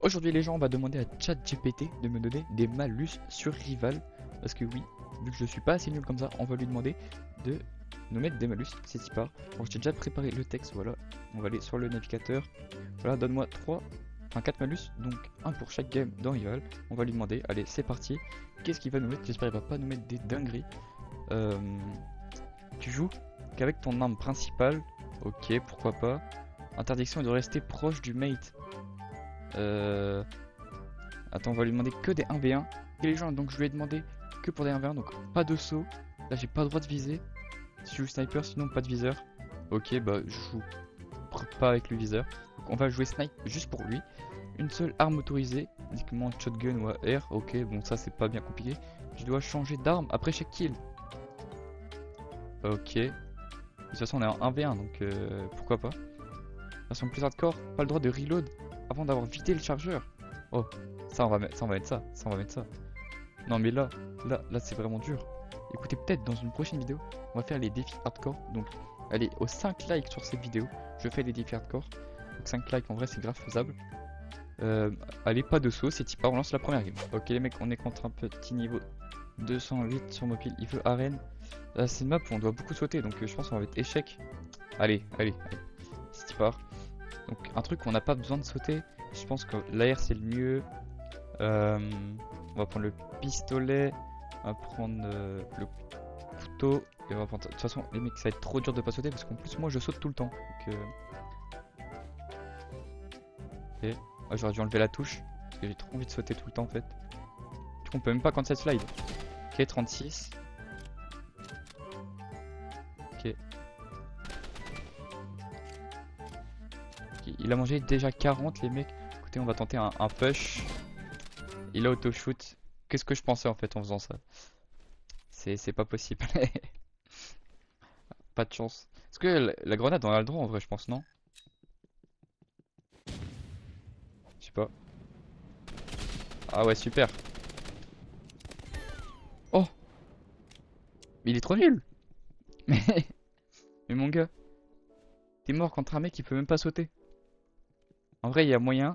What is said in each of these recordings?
Aujourd'hui les gens, on va demander à ChatGPT de me donner des malus sur Rival. Parce que oui, vu que je suis pas assez nul comme ça, on va lui demander de nous mettre des malus, c'est y part. Donc j'ai déjà préparé le texte, voilà. On va aller sur le navigateur. Voilà, donne-moi 4 malus, donc un pour chaque game dans Rival. On va lui demander, allez c'est parti. Qu'est-ce qu'il va nous mettre? J'espère qu'il va pas nous mettre des dingueries. Euh, Tu joues qu'avec ton arme principale. Ok, pourquoi pas. Interdiction de rester proche du mate. Euh... Attends, on va lui demander que des 1v1. Et les gens, donc je lui ai demandé que pour des 1v1, donc pas de saut. Là, j'ai pas le droit de viser. Si je joue sniper, sinon pas de viseur. Ok, bah je joue pas avec le viseur. Donc on va jouer snipe juste pour lui. Une seule arme autorisée, uniquement shotgun ou AR. Ok, bon, ça c'est pas bien compliqué. Je dois changer d'arme après chaque kill. Ok. De toute façon, on est en 1v1, donc pourquoi pas. Version plus hardcore, pas le droit de reload avant d'avoir vidé le chargeur. Oh, ça on va mettre ça, on va mettre ça. Non mais là c'est vraiment dur. Écoutez, peut-être dans une prochaine vidéo, on va faire les défis hardcore. Donc allez, aux 5 likes sur cette vidéo, je fais les défis hardcore. Donc 5 likes en vrai c'est grave faisable. Allez, pas de saut, c'est type on lance la première game. Ok les mecs, on est contre un petit niveau 208 sur mobile, il veut arène. C'est une map où on doit beaucoup sauter, donc je pense qu'on va être échec. Allez, c'est type Donc un truc où on n'a pas besoin de sauter, je pense que l'AR c'est le mieux. On va prendre le pistolet, on va prendre le couteau et on va prendre... De toute façon les mecs ça va être trop dur de pas sauter parce qu'en plus moi je saute tout le temps. Donc, ok. Ah, j'aurais dû enlever la touche parce que j'ai trop envie de sauter tout le temps en fait. Du coup on peut même pas quand ça slide. Ok, 36. Ok. Il a mangé déjà 40 les mecs. Écoutez, on va tenter un push. Il a auto-shoot. Qu'est-ce que je pensais en fait en faisant ça? C'est pas possible. Pas de chance. Est-ce que la grenade on a le droit en vrai je pense non? Je sais pas. Ah ouais super. Oh! Mais il est trop nul! Mais, mais mon gars, t'es mort contre un mec qui peut même pas sauter. En vrai il y a moyen.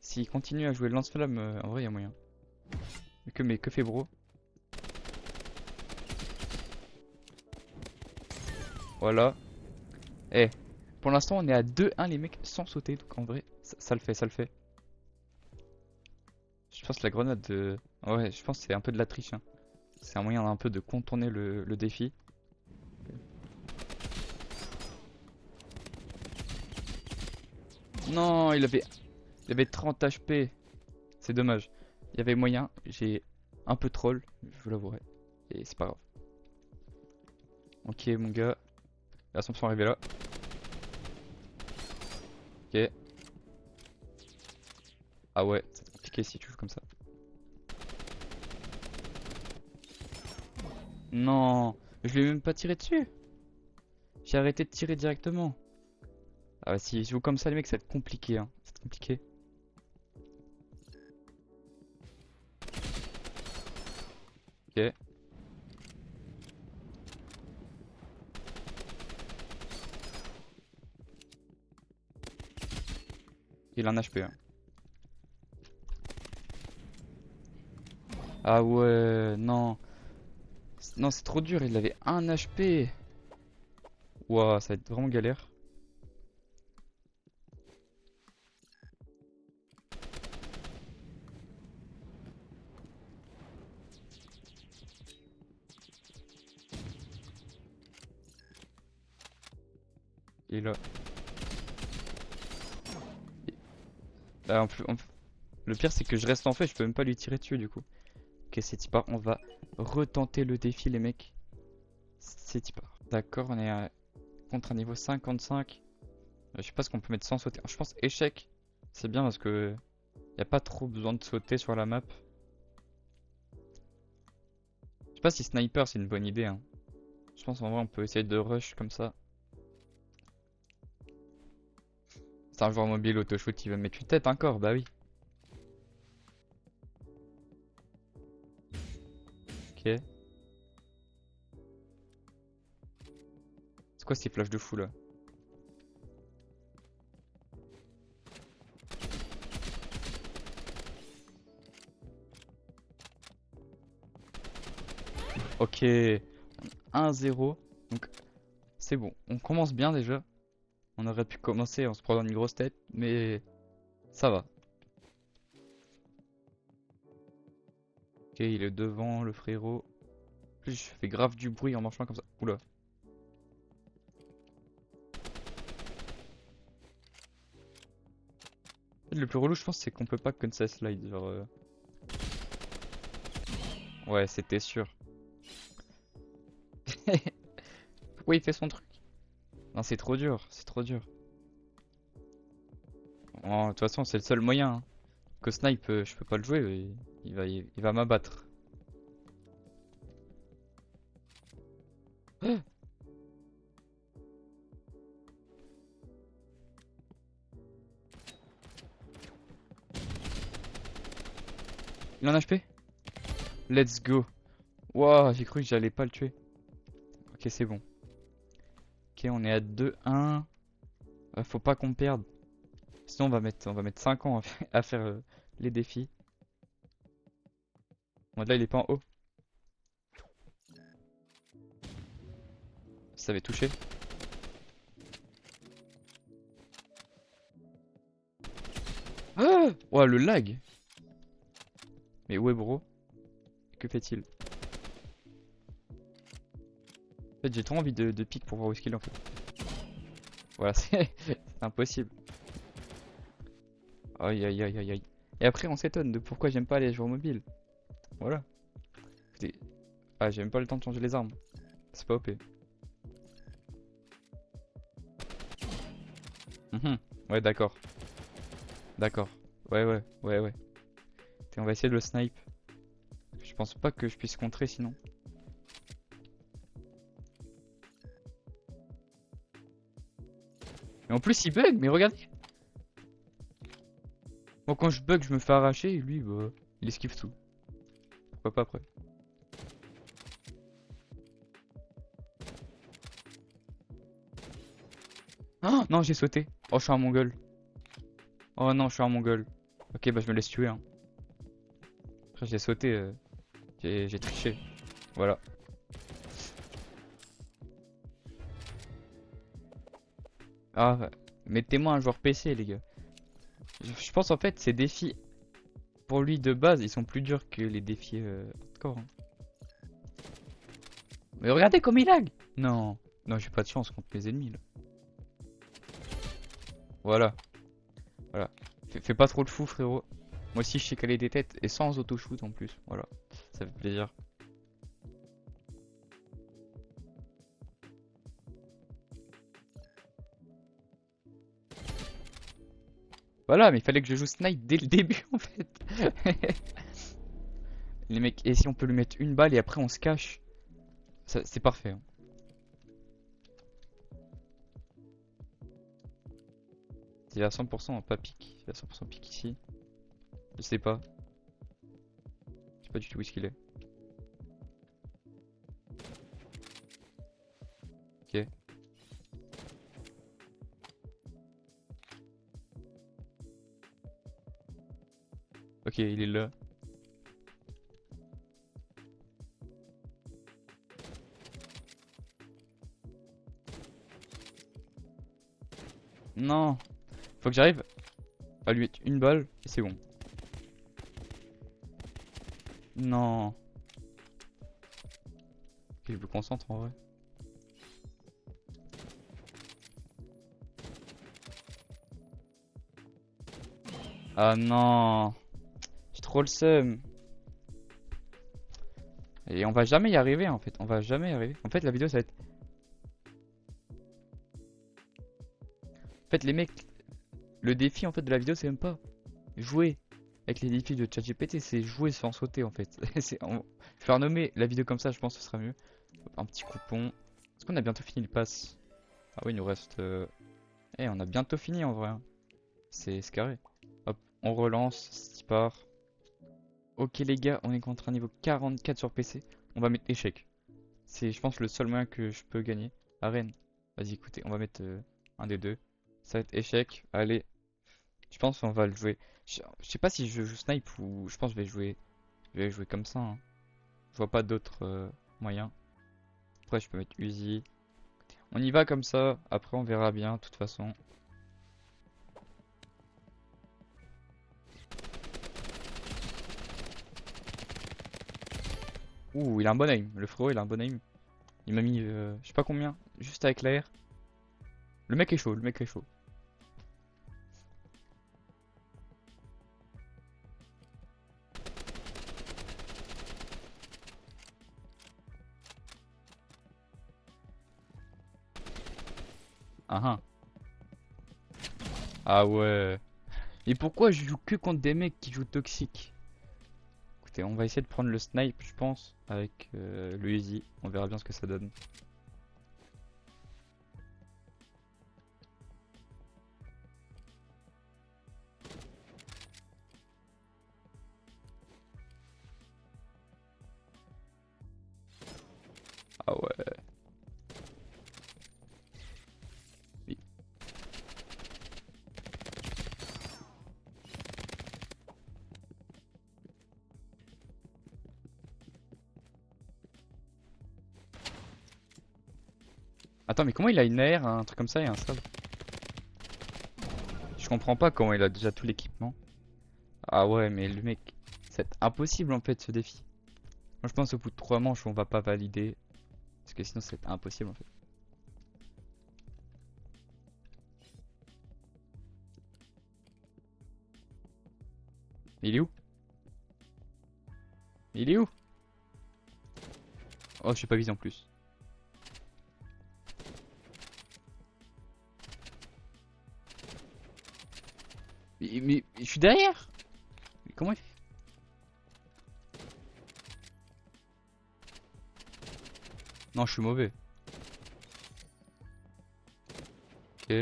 S'il continue à jouer le lance-flamme, en vrai il y a moyen. Mais que fait bro? Voilà. Eh, pour l'instant on est à 2-1 les mecs sans sauter. Donc en vrai ça le fait, ça le fait. Je pense que la grenade ouais, je pense que c'est un peu de la triche, hein. C'est un moyen un peu de contourner le défi. Non, il avait 30 HP. C'est dommage. Il y avait moyen. J'ai un peu troll, je vous l'avouerai. Et c'est pas grave. Ok, mon gars. L'Assomption arrivé là. Ok. Ah ouais, c'est compliqué si tu joues comme ça. Non, je lui ai même pas tiré dessus. J'ai arrêté de tirer directement. Ah ouais, si je joue comme ça, les mecs, ça va être compliqué, hein. C'est compliqué. Ok. Il a un HP, hein. Ah ouais, non. Non, c'est trop dur, il avait un HP. Ouah, ça va être vraiment galère. Et là. Bah, le pire, c'est que je reste en fait, je peux même pas lui tirer dessus du coup. Ok, c'est Tipar, on va retenter le défi, les mecs. C'est Tipar. D'accord, on est contre un niveau 55. Je sais pas ce qu'on peut mettre sans sauter. Je pense échec, c'est bien parce que y a pas trop besoin de sauter sur la map. Je sais pas si sniper c'est une bonne idée, hein. Je pense en vrai on peut essayer de rush comme ça. C'est un joueur mobile auto-shoot qui va me mettre une tête encore, bah oui. Ok. C'est quoi ces flashs de fou là? Ok, 1-0. Donc c'est bon. On commence bien déjà. On aurait pu commencer en se prenant une grosse tête, mais ça va. Ok, il est devant le frérot. En plus, je fais grave du bruit en marchant comme ça. Oula. En fait, le plus relou, je pense, c'est qu'on peut pas que ça slide. Genre, ouais, c'était sûr. Pourquoi il fait son truc? Non, c'est trop dur, c'est trop dur. Oh, de toute façon, c'est le seul moyen, hein. Que snipe, je peux pas le jouer, il va m'abattre. Il en a HP? Let's go. Wow, j'ai cru que j'allais pas le tuer. Ok, c'est bon. Ok, on est à 2-1. Faut pas qu'on perde. Sinon, on va mettre 5 ans à faire les défis. Bon, là, il est pas en haut. Ça avait touché. Ah! Ouah, le lag! Mais ouais, bro. Que fait-il? En fait, j'ai trop envie de pique pour voir où est-ce qu'il est en fait. Voilà, c'est impossible. Aïe aïe aïe aïe aïe. Et après, on s'étonne de pourquoi j'aime pas les joueurs mobiles. Voilà. Écoutez, ah, j'ai même pas le temps de changer les armes. C'est pas OP. Mhm. Ouais, d'accord. D'accord. Ouais, ouais, ouais, ouais. Écoutez, on va essayer de le snipe. Je pense pas que je puisse contrer sinon. Mais en plus, il bug, mais regardez. Moi, quand je bug, je me fais arracher et lui, bah, il esquive tout. Pourquoi pas après? Ah non, j'ai sauté. Oh, je suis un mongol. Oh non, je suis un mongol. Ok, bah, je me laisse tuer, hein. Après, j'ai sauté, j'ai triché. Voilà. Ah, mettez-moi un joueur PC, les gars. Je pense en fait, ces défis, pour lui de base, ils sont plus durs que les défis hardcore, hein. Mais regardez comme il lag! Non, non, j'ai pas de chance contre mes ennemis là. Voilà, voilà. Fais pas trop le fou, frérot. Moi aussi, je sais caler des têtes et sans auto-shoot en plus. Voilà, ça fait plaisir. Voilà, mais il fallait que je joue snipe dès le début en fait. Les mecs, et si on peut lui mettre une balle et après on se cache, c'est parfait, hein. Il est à 100% pas pique. Il est à 100% pique ici. Je sais pas. Je sais pas du tout où est-ce qu'il est. Ok. Ok, il est là. Non. Faut que j'arrive à lui mettre une balle et c'est bon. Non. Ok, je me concentre en vrai. Ah non. J'ai trop le seum. Et on va jamais y arriver en fait. On va jamais y arriver. En fait, la vidéo ça va être. En fait, les mecs, le défi en fait de la vidéo c'est même pas jouer avec les défis de ChatGPT, c'est jouer sans sauter en fait. Je vais renommer la vidéo comme ça, je pense que ce sera mieux. Un petit coupon. Est-ce qu'on a bientôt fini le pass? Ah oui, il nous reste. Eh, on a bientôt fini en vrai, hein. C'est carré. Hop, on relance, c'est part. Ok les gars, on est contre un niveau 44 sur PC. On va mettre échec. C'est je pense le seul moyen que je peux gagner. Arène. Vas-y écoutez, on va mettre un des deux. Ça va être échec. Allez, je pense qu'on va le jouer. Je sais pas si je joue snipe ou je pense que je vais jouer comme ça, hein. Je vois pas d'autres moyen. Après, je peux mettre Uzi. On y va comme ça. Après, on verra bien, de toute façon. Ouh, il a un bon aim. Le frérot, il a un bon aim. Il m'a mis, je sais pas combien, juste avec l'air. Le mec est chaud, le mec est chaud. Ah ah. Ah ouais. Et pourquoi je joue que contre des mecs qui jouent toxique? Écoutez, on va essayer de prendre le snipe, je pense, avec le Uzi. On verra bien ce que ça donne. Ah ouais. Oui. Attends, mais comment il a une AR, un truc comme ça et un sable? Je comprends pas comment il a déjà tout l'équipement. Ah ouais, mais le mec, c'est impossible en fait ce défi. Moi je pense au bout de 3 manches on va pas valider. Parce que sinon c'est impossible en fait. Il est où? Il est où? Oh, je suis pas visé en plus. Mais je suis derrière! Mais comment il fait? Non, je suis mauvais. Ok.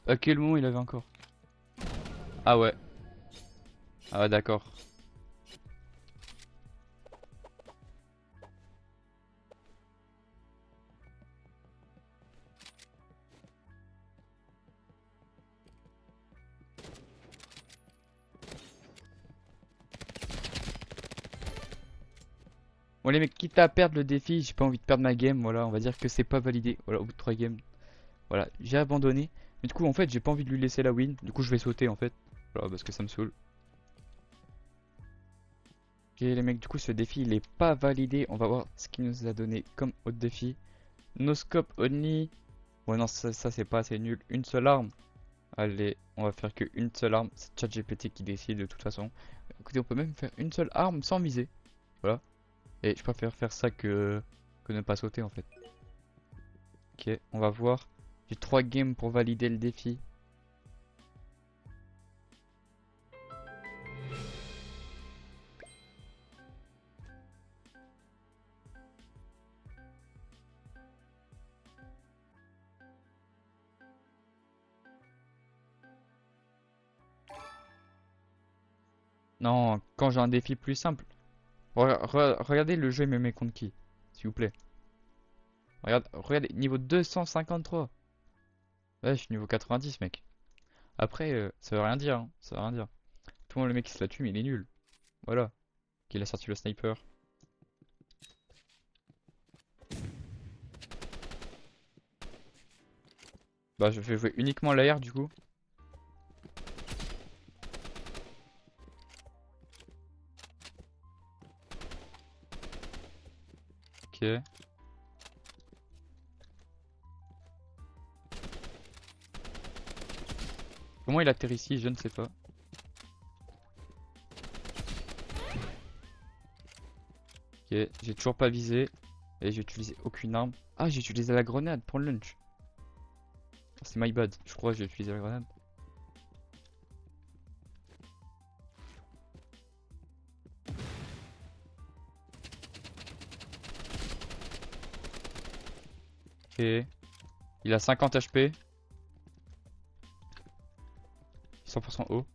À quel moment il avait encore? Ah ouais. Ah ouais, d'accord. Bon les mecs, quitte à perdre le défi, j'ai pas envie de perdre ma game, voilà, on va dire que c'est pas validé. Voilà, au bout de 3 games. Voilà, j'ai abandonné. Mais du coup, en fait, j'ai pas envie de lui laisser la win. Du coup, je vais sauter en fait. Voilà, parce que ça me saoule. Ok les mecs, du coup ce défi il est pas validé. On va voir ce qu'il nous a donné comme autre défi. No scope only. Ouais non ça c'est pas assez nul. Une seule arme. Allez, on va faire que une seule arme. C'est ChatGPT qui décide de toute façon. Écoutez, on peut même faire une seule arme sans viser. Voilà. Et je préfère faire ça que ne pas sauter en fait. Ok, on va voir. J'ai 3 games pour valider le défi. Non, quand j'ai un défi plus simple. Regardez le jeu il me met contre qui, s'il vous plaît. Regardez, niveau 253. Ouais, je suis niveau 90, mec. Après, ça veut rien dire, hein, ça veut rien dire. Tout le monde, le mec qui se la tue, mais il est nul. Voilà. Qu'il a sorti le sniper. Bah, je vais jouer uniquement l'AR du coup. Ok. Comment il atterrit ici? Je ne sais pas. Ok, j'ai toujours pas visé. Et j'ai utilisé aucune arme. Ah, j'ai utilisé la grenade pour le lunch. C'est my bad. Je crois que j'ai utilisé la grenade. Ok. Il a 50 HP. 100% haut.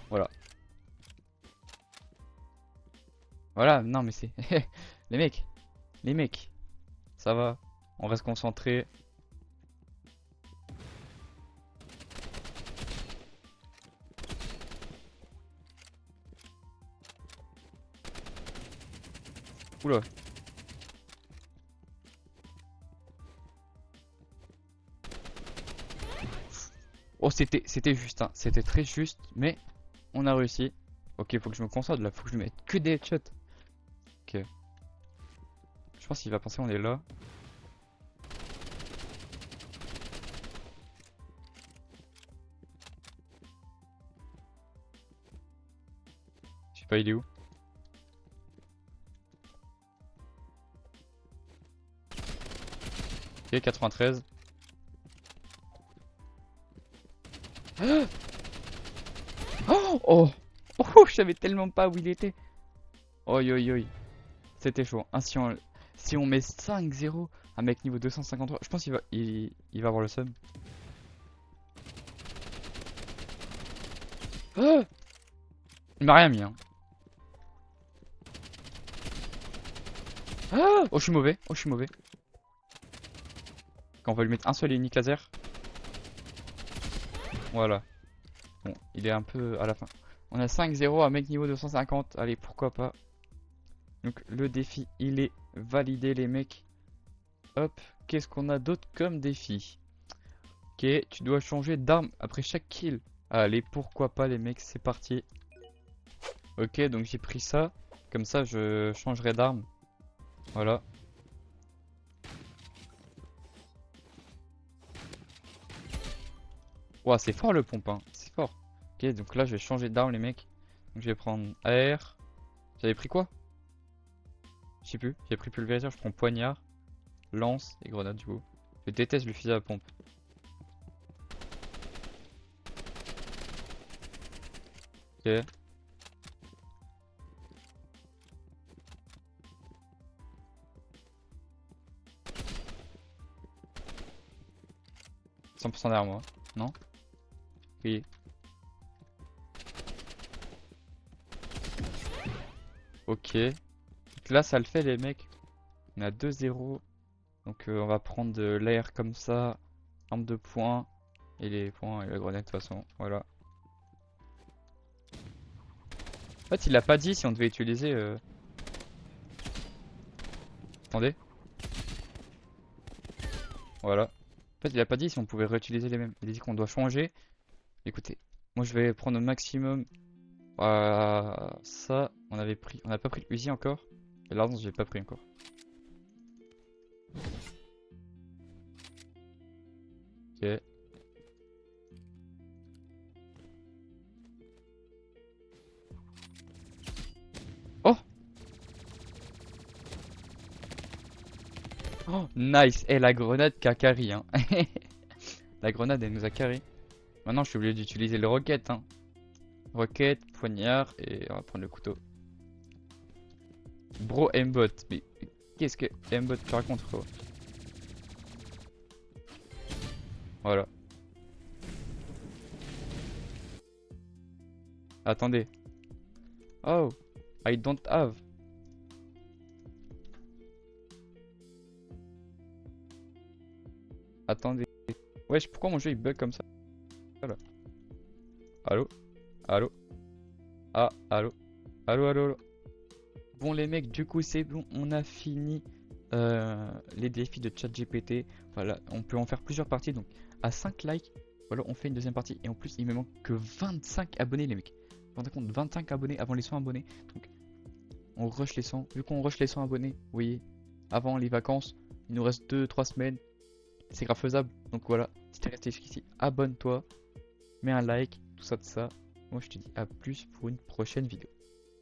Voilà. Voilà, non mais c'est... Les mecs. Les mecs. Ça va. On reste concentré. Oula. Oh, c'était juste, hein. C'était très juste, mais on a réussi. Ok, faut que je me concentre là, faut que je mette que des headshots. Ok. Je pense qu'il va penser on est là. Je sais pas, il est où? Ok, 93. Oh, oh, oh, je savais tellement pas où il était. Oi, oi, oi. C'était chaud. Hein, si on met 5-0, un mec niveau 253, je pense qu'il va avoir le seum. Ah, il m'a rien mis, hein. Ah, oh, je suis mauvais. Oh, je suis mauvais. Quand on va lui mettre un seul et unique laser. Voilà. Bon, il est un peu à la fin. On a 5-0 à mec niveau 250. Allez, pourquoi pas. Donc, le défi, il est validé, les mecs. Hop, qu'est-ce qu'on a d'autre comme défi? Ok, tu dois changer d'arme après chaque kill. Allez, pourquoi pas, les mecs, c'est parti. Ok, donc j'ai pris ça. Comme ça, je changerai d'arme. Voilà. Ouah, c'est fort le pompe, hein. C'est fort. Ok, donc là, je vais changer d'arme, les mecs. Donc, je vais prendre AR. J'avais pris quoi? Je sais plus. J'ai pris pulvérisateur, je prends poignard, lance et grenade, du coup. Je déteste le fusil à pompe. Ok. « 100% derrière moi, non? Oui. Ok. Donc là, ça le fait, les mecs. On a 2-0. Donc on va prendre de l'air comme ça. Arme de poing. Et les points et la grenade de toute façon. Voilà. En fait, il a pas dit si on devait utiliser... Attendez. Voilà. En fait, il a pas dit si on pouvait réutiliser les mêmes. Il a dit qu'on doit changer. Écoutez, moi je vais prendre au maximum. Ça, on n'a pas pris le Uzi encore. Et là, j'ai pas pris encore. Ok. Oh! Oh, nice! Et la grenade qui a carry, hein. La grenade, elle nous a carry. Maintenant, je suis obligé d'utiliser le roquette, hein. Roquette, poignard, et on va prendre le couteau. Bro, aimbot. Mais qu'est-ce que aimbot tu racontes, frérot? Voilà. Attendez. Oh, I don't have. Attendez. Wesh, pourquoi mon jeu il bug comme ça? Voilà. Allô? Allô? Ah, allô? Allô, allô, allô? Bon les mecs, du coup c'est bon, on a fini les défis de ChatGPT. Voilà, on peut en faire plusieurs parties, donc à 5 likes, voilà, on fait une deuxième partie. Et en plus, il me manque que 25 abonnés les mecs. Vous vous rendez compte, 25 abonnés avant les 100 abonnés. Donc on rush les 100. Vu qu'on rush les 100 abonnés, vous voyez, avant les vacances, il nous reste 2-3 semaines. C'est grave faisable. Donc voilà, si t'es resté jusqu'ici, abonne-toi, mets un like, tout ça, tout ça. Moi je te dis à plus pour une prochaine vidéo.